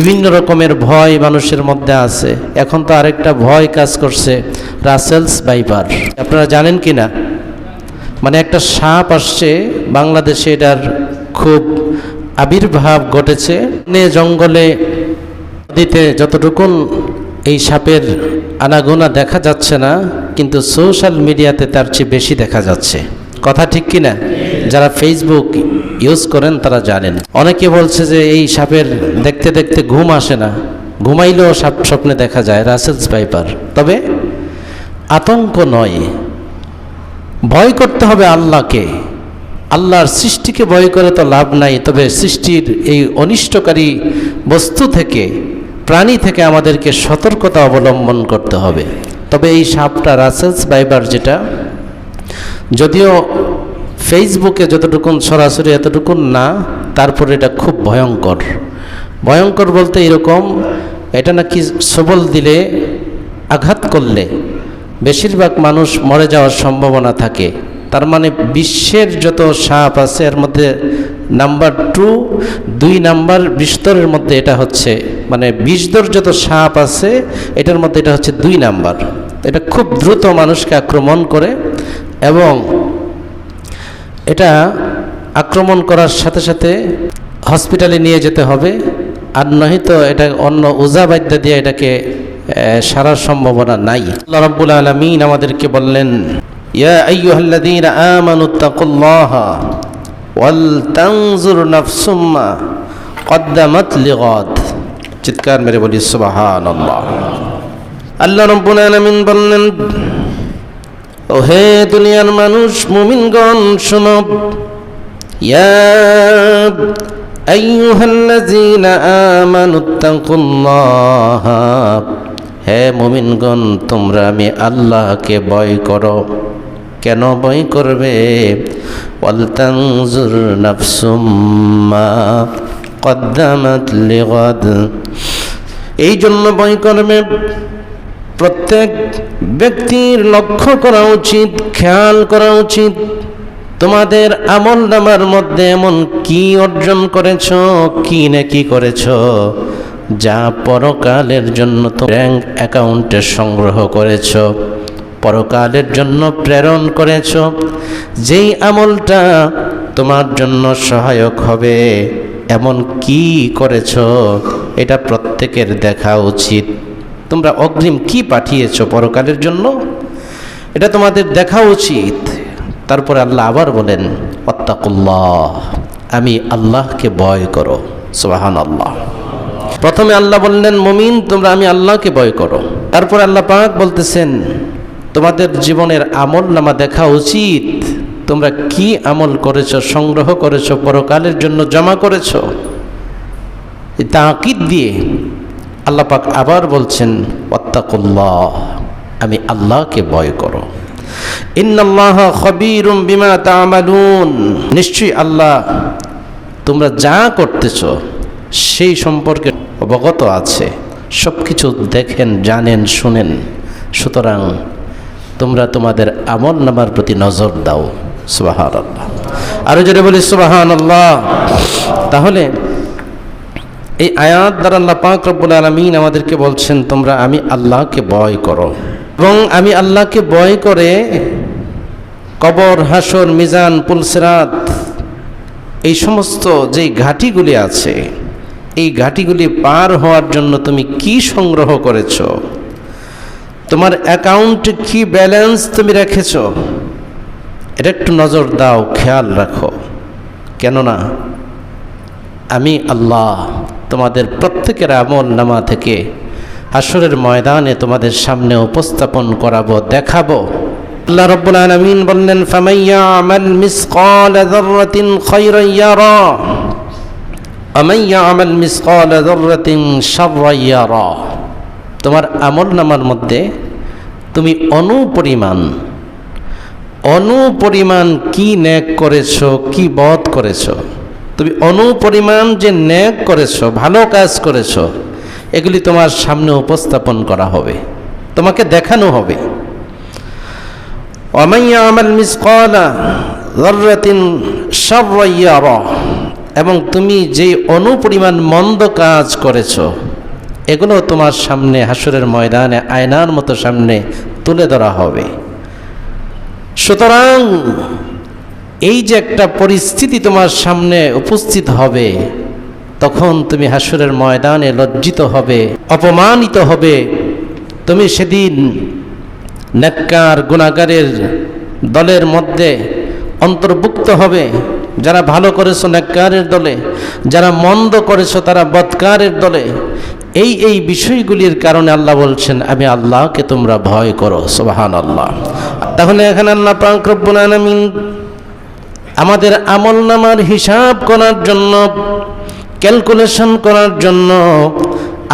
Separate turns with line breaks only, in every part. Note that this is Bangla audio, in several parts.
বিভিন্ন রকমের ভয় মানুষের মধ্যে আছে। এখন তো আরেকটা ভয় কাজ করছে, রাসেলস ভাইপার। আপনারা জানেন কি না? মানে একটা সাপ আসছে বাংলাদেশে, এটার খুব আবির্ভাব ঘটেছে। জঙ্গলে নদীতে যতটুকুন এই সাপের আনাগোনা দেখা যাচ্ছে না, কিন্তু সোশ্যাল মিডিয়াতে তার চেয়ে বেশি দেখা যাচ্ছে। কথা ঠিক কি না? যারা ফেসবুক ইউজ করেন তারা জানেন। অনেকে বলছে যে এই সাপের দেখতে দেখতে ঘুম আসে না, ঘুমাইলেও সাপ স্বপ্নে দেখা যায়, রাসেলস ভাইপার। তবে আতঙ্ক নয়, ভয় করতে হবে আল্লাহকে। আল্লাহর সৃষ্টিকে ভয় করে তো লাভ নাই, তবে সৃষ্টির এই অনিষ্টকারী বস্তু থেকে, প্রাণী থেকে আমাদেরকে সতর্কতা অবলম্বন করতে হবে। তবে এই সাপটা রাসেলস ভাইপার যেটা, যদিও ফেসবুকে যতটুকুন সরাসরি এতটুকুন না, তারপরে এটা খুব ভয়ঙ্কর। ভয়ঙ্কর বলতে এরকম, এটা নাকি সবল দিলে, আঘাত করলে বেশিরভাগ মানুষ মরে যাওয়ার সম্ভাবনা থাকে। তার মানে বিশ্বের যত সাপ আছে এর মধ্যে নাম্বার 2 নাম্বার বিস্তরের মধ্যে এটা হচ্ছে, মানে বিষধর যত সাপ আছে এটার মধ্যে এটা হচ্ছে 2 নাম্বার। এটা খুব দ্রুত মানুষকে আক্রমণ করে, এবং এটা আক্রমণ করার সাথে সাথে হসপিটালে নিয়ে যেতে হবে, আর নয়তো এটা অন্য ওঝা বাদ্যা দিয়ে এটাকে সারার সম্ভাবনা নাই। আল্লাহ রাব্বুল আলামিন আমাদেরকে বললেন, ইয়া আইয়ুহাল্লাযীনা আমানুত্তাকুল্লাহা ওয়াল তানজুর নাফসুম মা কদ্দামাত লিগাদ। চিৎকার মেরে বলি সুবহানাল্লাহ। আল্লাহ রাব্বুল আলামিন বললেন, ও হে দুনিয়ার মানুষ, মুমিনগণ শোনো, ইয়া আইয়ুহাল্লাযীনা আমানুত্তাকুল্লাহা, হে মুমিনগণ তোমরা আমি আল্লাহকে ভয় করো। কেন ভয় করবে? ওয়াল তানজুর নাফসুম মা কদ্দামাত লিগাদ, এই জন্য ভয় করবে প্রত্যেক ব্যক্তির লক্ষ্য করা উচিত, খেয়াল করা উচিত, তোমাদের আমলনামার মধ্যে এমন কি অর্জন করেছ, কি নেকি করেছ, যা পরকালের জন্য ব্যাংক অ্যাকাউন্টে সংগ্রহ করেছ, পরকালের জন্য প্রেরণ করেছ, যেই আমলটা তোমার জন্য সহায়ক হবে, এমন কি করেছ এটা প্রত্যেকের দেখা উচিত। তোমরা অগ্রিম কি পাঠিয়েছ পরকালের জন্য, এটা তোমাদের দেখা উচিত। তারপরে আল্লাহ আবার বলেন, ওয়াত্তাকুল্লাহ, আমি আল্লাহকে ভয় করো। সুবহানাল্লাহ। প্রথমে আল্লাহ বললেন, মুমিন তোমরা আমি আল্লাহকে ভয় করো। তারপর আল্লাহ পাক বলতেছেন, তোমাদের জীবনের আমলনামা দেখা উচিত, তোমরা কি আমল করেছো, সংগ্রহ করেছো, পরকালের জন্য জমা করেছো। এই তাকিদ দিয়ে আল্লাহ পাক আবার বলছেন, ওয়াত্তাকুল্লাহ, আমি আল্লাহকে ভয় করো। ইন্নাল্লাহা খাবীরুম বিমা তা'মালুন, নিশ্চয়ই আল্লাহ তোমরা যা করতেছো সেই সম্পর্কে অবগত আছে, সব কিছু দেখেন, জানেন, শুনেন। সুতরাং তোমরা তোমাদের আমলনামার প্রতি নজর দাও। সুবহানাল্লাহ। আরো জোরে বলি সুবহানাল্লাহ। তাহলে এই আয়াত দ্বারা আল্লাহ পাক রব্বুল আলামিন আমাদেরকে বলছেন, তোমরা আমি আল্লাহকে ভয় করো, এবং আমি আল্লাহকে ভয় করে কবর, হাসর, মিজান, পুলসিরাত, এই সমস্ত যেই ঘাটিগুলি আছে, এই ঘাটিগুলি পার হওয়ার জন্য তুমি কি সংগ্রহ করেছ, তোমার অ্যাকাউন্টে কি ব্যালেন্স তুমি রেখেছ, এটা একটু নজর দাও, খেয়াল রাখো। কেননা আমি আল্লাহ তোমাদের প্রত্যেকের আমলনামা থেকে হাসরের ময়দানে তোমাদের সামনে উপস্থাপন করাবো, দেখাবো। আল্লাহ রাব্বুল আলামিন বললেন, ফামান ইয়ামাল মিসকাল যাররাতিন খায়রান ইয়ারা ওয়া মান ইয়ামাল মিসকাল যাররাতিন শাররান ইয়ারা। তোমার আমলনামার মধ্যে তুমি অনুপরিমাণ কি নেক করেছো, কি বদ করেছো, তুমি অনুপরিমাণ যে নেক করেছো, ভালো কাজ করেছো, এগুলি তোমার সামনে উপস্থাপন করা হবে, তোমাকে দেখানো হবে। ওয়া মান ইয়ামাল মিসকালা যাররাতিন শাররান ইয়ারা, এবং তুমি যেই অনুপরিমাণ মন্দ কাজ করেছ এগুলো তোমার সামনে হাসরের ময়দানে আয়নার মতো সামনে তুলে ধরা হবে। সুতরাং এই যে একটা পরিস্থিতি তোমার সামনে উপস্থিত হবে, তখন তুমি হাসরের ময়দানে লজ্জিত হবে, অপমানিত হবে। তুমি সেদিন নেককার গুনাহগারের দলের মধ্যে অন্তর্ভুক্ত হবে। যারা ভালো করেছো নেককারের দলে, যারা মন্দ করেছো তারা বদকারের দলে। এই বিষয়গুলির কারণে আল্লাহ বলছেন আমি আল্লাহকে তোমরা ভয় করো। সুবহানাল্লাহ। তাহলে এখানে আল্লাহ পাক রব্বুল আলামিন আমাদের আমলনামার হিসাব করার জন্য, ক্যালকুলেশন করার জন্য,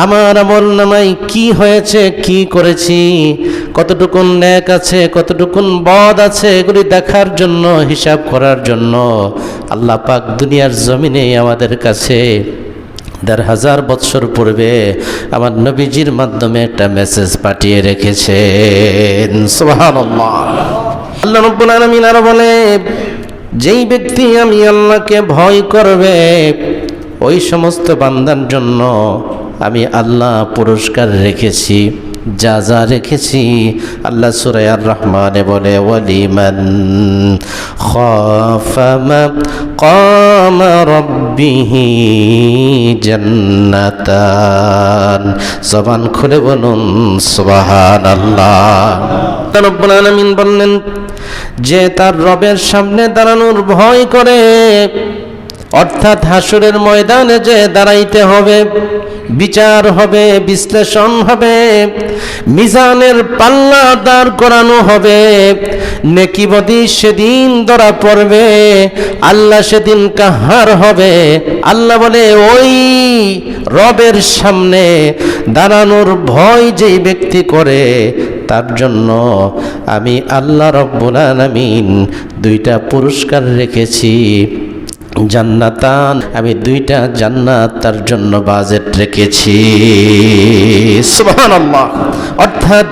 আমার আমলনামায় কি হয়েছে, কি করেছি, কতটুকুন নেক আছে, কতটুকুন বদ আছে, এগুলি দেখার জন্য, হিসাব করার জন্য আল্লাহ পাক দুনিয়ার জমিনে আমাদের কাছে ১,৫০০ বৎসর পূর্বে আমার নবীজির মাধ্যমে একটা মেসেজ পাঠিয়ে রেখেছেন। সুবহানাল্লাহ। আল্লাহ রাব্বুল আলামিন আরো বলে, যেই ব্যক্তি আমি আল্লাহকে ভয় করবে ওই সমস্ত বান্দার জন্য আমি আল্লাহ পুরস্কার রেখেছি, যা যা রেখেছি। আল্লাহ সূরা আর রহমানে বলে ওয়ালিমান খাফা মাকামা রাব্বিহি জান্নাতান। জবান খুলে বলুন সুবহানাল্লাহ। রব্বুল আলামিন বললেন, যে তার রবের সামনে দাঁড়ানোর ভয় করে, অর্থাৎ হাসরের ময়দানে যে দাঁড়াইতে হবে, বিচার হবে, বিশ্লেষণ হবে, মিজানের পাল্লা দাঁড় করানো হবে, নেকি বদি সেদিন ধরা পড়বে, আল্লাহ সেদিন কাহার হবে। আল্লাহ বলে ওই রবের সামনে দাঁড়ানোর ভয় যেই ব্যক্তি করে তার জন্য আমি আল্লাহ রব্বুল আলামিন 2টা পুরস্কার রেখেছি। জান্নাতান, আমি 2টা জান্নাত তার জন্য বাজেট রেখেছি। সুবহানাল্লাহ। অর্থাৎ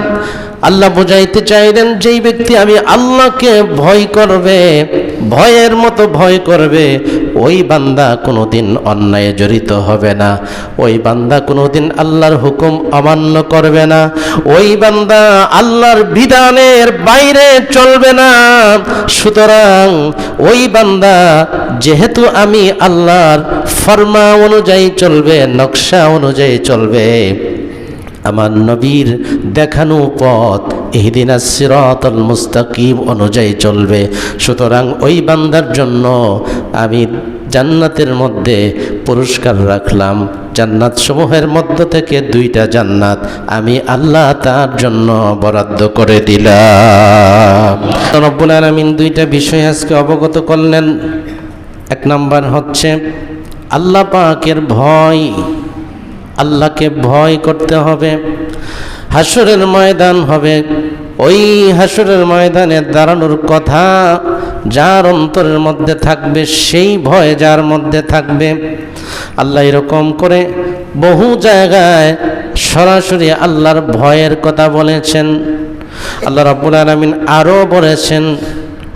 আল্লাহ বোঝাইতে চাইলেন, যেই ব্যক্তি আমি আল্লাহকে ভয় করবে, ভয়ের মতো ভয় করবে, ওই বান্দা কোনোদিন অন্যায়ে জড়িত হবে না, ওই বান্দা কোনোদিন আল্লাহর হুকুম অমান্য করবে না, ওই বান্দা আল্লাহর বিধানের বাইরে চলবে না। সুতরাং ওই বান্দা যেহেতু আমি আল্লাহর ফরমা অনুযায়ী চলবে, নকশা অনুযায়ী চলবে, আমার নবীর দেখানো পথ ইহদিনাস সিরাতাল মুস্তাকিম অনুযায়ী চলবে। সুতরাং ওই বান্দার জন্য আমি জান্নাতের মধ্যে পুরস্কার রাখলাম। জান্নাত সমূহের মধ্য থেকে 2টা জান্নাত আমি আল্লাহ তার জন্য বরাদ্দ করে দিলাম। রব্বুল আলামিন 2টা বিষয় আজকে অবগত করলেন। 1 নাম্বার হচ্ছে আল্লাহ পাকের ভয়, আল্লাহকে ভয় করতে হবে। হাসরের ময়দান হবে, ওই হাসরের ময়দানে দাঁড়ানোর কথা যার অন্তরের মধ্যে থাকবে, সেই ভয় যার মধ্যে থাকবে। আল্লাহ এরকম করে বহু জায়গায় সরাসরি আল্লাহর ভয়ের কথা বলেছেন। আল্লাহ রাব্বুল আলামিন আরও বলেছেন,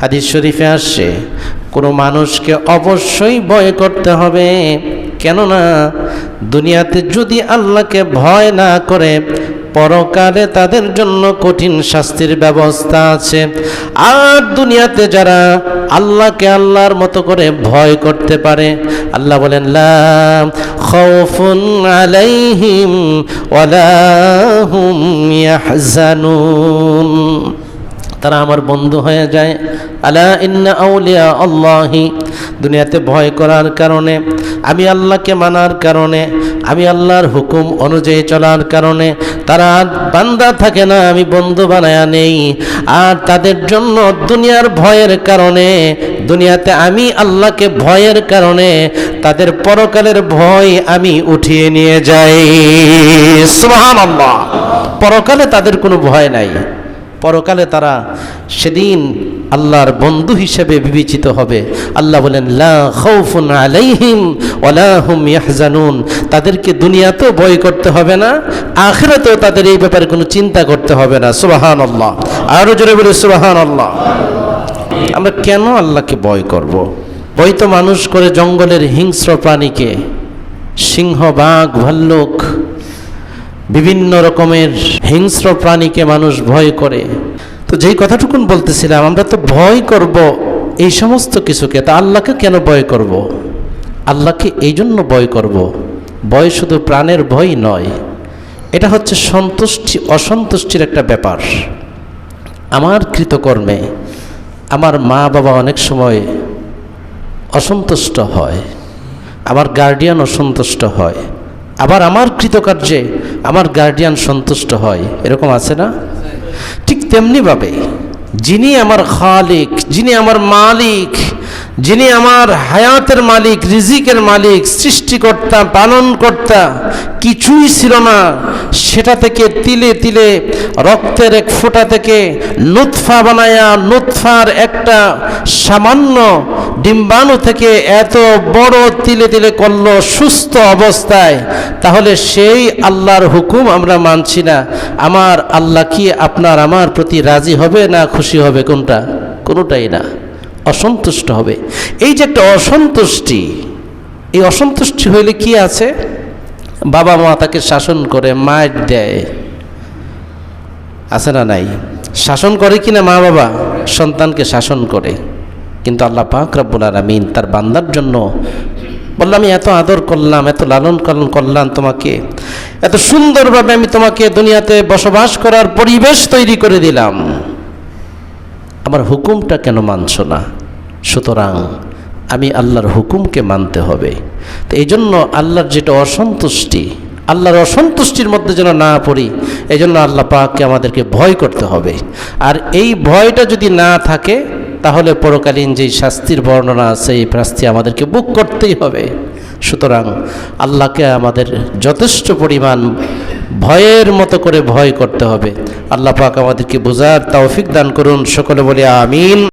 হাদিস শরীফে আসছে, কোনো মানুষকে অবশ্যই ভয় করতে হবে। কেননা দুনিয়াতে যদি আল্লাহকে ভয় না করে, পরকালে তাদের জন্য কঠিন শাস্তির ব্যবস্থা আছে। আর দুনিয়াতে যারা আল্লাহকে আল্লাহর মতো করে ভয় করতে পারে, আল্লাহ বলেন লা খাউফুন আলাইহিম ওয়ালা হুম ইয়াহজানুন, তারা আমার বন্ধু হয়ে যায়। আলা ইন্না আউলিয়া আল্লাহি, দুনিয়াতে ভয় করার কারণে, আমি আল্লাহকে মানার কারণে, আমি আল্লাহর হুকুম অনুযায়ী চলার কারণে তারা বান্দা থাকে না, আমি বন্ধু বানায়া নেই। আর তাদের জন্য দুনিয়ার ভয়ের কারণে, দুনিয়াতে আমি আল্লাহকে ভয়ের কারণে তাদের পরকালের ভয় আমি উঠিয়ে নিয়ে যাই। সুবহানাল্লাহ। পরকালে তাদের কোনো ভয় নাই, পরকালে তারা সেদিন আল্লাহর বন্ধু হিসেবে বিবেচিত হবে। আল্লাহ বলেন লা খাউফুন আলাইহিম ওয়ালা হুম ইয়াহজানুন, তাদেরকে দুনিয়াতেও ভয় করতে হবে না, আখিরাতেও তাদের এই ব্যাপারে কোনো চিন্তা করতে হবে না। সুবহানাল্লাহ। আরো জোরে বলে সুবহানাল্লাহ। আমরা কেন আল্লাহকে ভয় করব? ভয় তো মানুষ করে জঙ্গলের হিংস্র প্রাণীকে, সিংহ, বাঘ, ভাল্লুক, বিভিন্ন রকমের হিংস্র প্রাণীকে মানুষ ভয় করে। তো যেই কথাটুকুন বলতেছিলাম, আমরা তো ভয় করব এই সমস্ত কিছুকে, তা আল্লাহকে কেন ভয় করব? আল্লাহকে এই জন্য ভয় করব, ভয় শুধু প্রাণের ভয় নয়, এটা হচ্ছে সন্তুষ্টি অসন্তুষ্টির একটা ব্যাপার। আমার কৃতকর্মে আমার মা বাবা অনেক সময় অসন্তুষ্ট হয়, আমার গার্ডিয়ান অসন্তুষ্ট হয়, আবার আমার কৃতকার্যে আমার গার্ডিয়ান সন্তুষ্ট হয়, এরকম আছে না? ঠিক তেমনিভাবে যিনি আমার খালিক, যিনি আমার মালিক, যিনি আমার হায়াতের মালিক, রিজিকের মালিক, সৃষ্টিকর্তা, পালনকর্তা, কিছুই ছিল না, সেটা থেকে তিলে তিলে রক্তের এক ফোঁটা থেকে নুতফা বানায়া, নুতফার একটা সামান্য ডিম্বাণু থেকে এত বড় তিলে তিলে করলো সুস্থ অবস্থায়, তাহলে সেই আল্লাহর হুকুম আমরা মানছি না। আমার আল্লাহ কি আপনার আমার প্রতি রাজি হবে না খুশি হবে? কোনটা? কোনোটাই না, অসন্তুষ্ট হবে। এই যে একটা অসন্তুষ্টি, এই অসন্তুষ্টি হইলে কি আছে? বাবা মা তাকে শাসন করে, মার দেয়, আছে না নাই? শাসন করে কি না মা বাবা? সন্তানকে শাসন করে। কিন্তু আল্লাহ পাক রব্বুল আলামিন তার বান্দার জন্য বললাম, আমি এত আদর করলাম, এত লালন পালন করলাম তোমাকে, এত সুন্দরভাবে আমি তোমাকে দুনিয়াতে বসবাস করার পরিবেশ তৈরি করে দিলাম, আমার হুকুমটা কেন মানছ না? সুতরাং আমি আল্লাহর হুকুমকে মানতে হবে। তো এই জন্য আল্লাহর যেটা অসন্তুষ্টি, আল্লাহর অসন্তুষ্টির মধ্যে যেন না পড়ি, এই জন্য আল্লাহ পাককে আমাদেরকে ভয় করতে হবে। আর এই ভয়টা যদি না থাকে, তাহলে পরকালীন যেই শাস্তির বর্ণনা আছে, এই শাস্তি আমাদেরকে ভোগ করতেই হবে। সুতরাং আল্লাহকে আমাদের যথেষ্ট পরিমাণ ভয়ের মতো করে ভয় করতে হবে। আল্লাহ পাক আমাদেরকে বোঝার তৌফিক দান করুন। সকলে বলি আমিন।